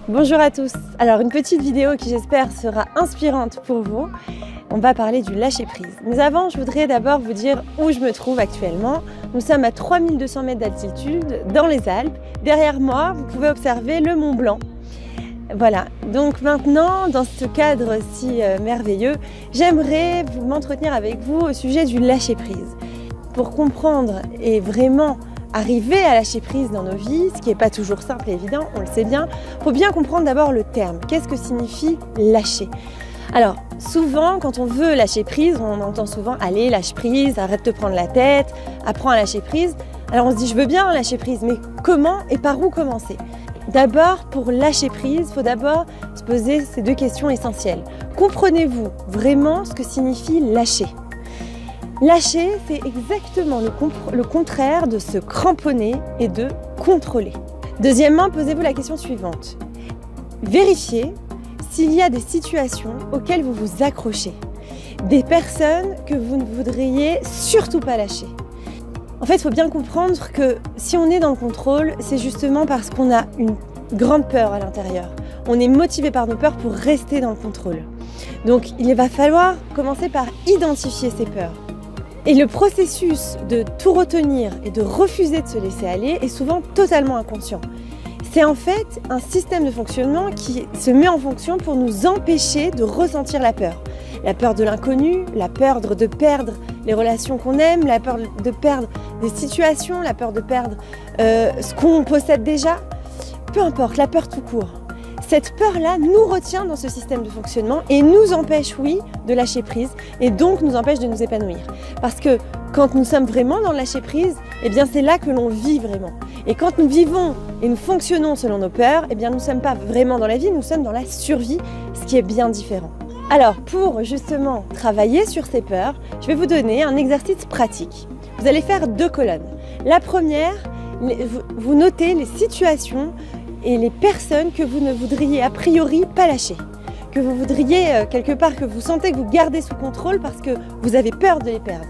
Bonjour à tous. Alors une petite vidéo qui j'espère sera inspirante pour vous. On va parler du lâcher prise. Mais avant, je voudrais d'abord vous dire où je me trouve actuellement. Nous sommes à 3200 mètres d'altitude dans les Alpes. Derrière moi, vous pouvez observer le Mont Blanc. Voilà, donc maintenant, dans ce cadre si merveilleux, j'aimerais m'entretenir avec vous au sujet du lâcher prise. Pour comprendre et vraiment arriver à lâcher prise dans nos vies, ce qui n'est pas toujours simple et évident, on le sait bien, il faut bien comprendre d'abord le terme. Qu'est-ce que signifie lâcher? Alors, souvent, quand on veut lâcher prise, on entend souvent « Allez, lâche prise, arrête de te prendre la tête, apprends à lâcher prise ». Alors on se dit « Je veux bien lâcher prise, mais comment et par où commencer ?» D'abord, pour lâcher prise, il faut d'abord se poser ces deux questions essentielles. Comprenez-vous vraiment ce que signifie lâcher? Lâcher, c'est exactement le contraire de se cramponner et de contrôler. Deuxièmement, posez-vous la question suivante. Vérifiez s'il y a des situations auxquelles vous vous accrochez, des personnes que vous ne voudriez surtout pas lâcher. En fait, il faut bien comprendre que si on est dans le contrôle, c'est justement parce qu'on a une grande peur à l'intérieur. On est motivé par nos peurs pour rester dans le contrôle. Donc, il va falloir commencer par identifier ces peurs. Et le processus de tout retenir et de refuser de se laisser aller est souvent totalement inconscient. C'est en fait un système de fonctionnement qui se met en fonction pour nous empêcher de ressentir la peur. La peur de l'inconnu, la peur de perdre les relations qu'on aime, la peur de perdre des situations, la peur de perdre ce qu'on possède déjà. Peu importe, la peur tout court. Cette peur-là nous retient dans ce système de fonctionnement et nous empêche, oui, de lâcher prise et donc nous empêche de nous épanouir. Parce que quand nous sommes vraiment dans le lâcher prise, eh bien c'est là que l'on vit vraiment. Et quand nous vivons et nous fonctionnons selon nos peurs, eh bien nous ne sommes pas vraiment dans la vie, nous sommes dans la survie, ce qui est bien différent. Alors pour justement travailler sur ces peurs, je vais vous donner un exercice pratique. Vous allez faire 2 colonnes. La première, vous notez les situations et les personnes que vous ne voudriez a priori pas lâcher, que vous voudriez quelque part, que vous sentez que vous gardez sous contrôle parce que vous avez peur de les perdre.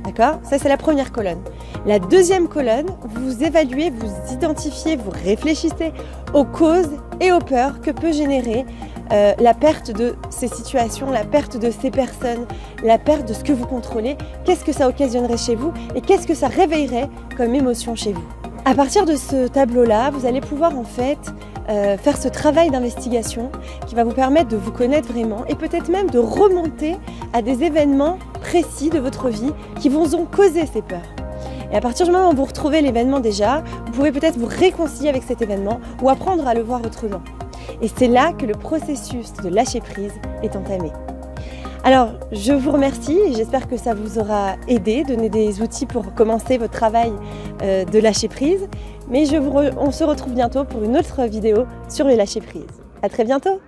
D'accord? Ça, c'est la première colonne. La deuxième colonne, vous évaluez, vous identifiez, vous réfléchissez aux causes et aux peurs que peut générer la perte de ces situations, la perte de ces personnes, la perte de ce que vous contrôlez. Qu'est-ce que ça occasionnerait chez vous et qu'est-ce que ça réveillerait comme émotion chez vous? À partir de ce tableau-là, vous allez pouvoir en fait faire ce travail d'investigation qui va vous permettre de vous connaître vraiment et peut-être même de remonter à des événements précis de votre vie qui vous ont causé ces peurs. Et à partir du moment où vous retrouvez l'événement déjà, vous pouvez peut-être vous réconcilier avec cet événement ou apprendre à le voir autrement. Et c'est là que le processus de lâcher prise est entamé. Alors, je vous remercie et j'espère que ça vous aura aidé, donné des outils pour commencer votre travail de lâcher prise. Mais on se retrouve bientôt pour une autre vidéo sur le lâcher prise. À très bientôt!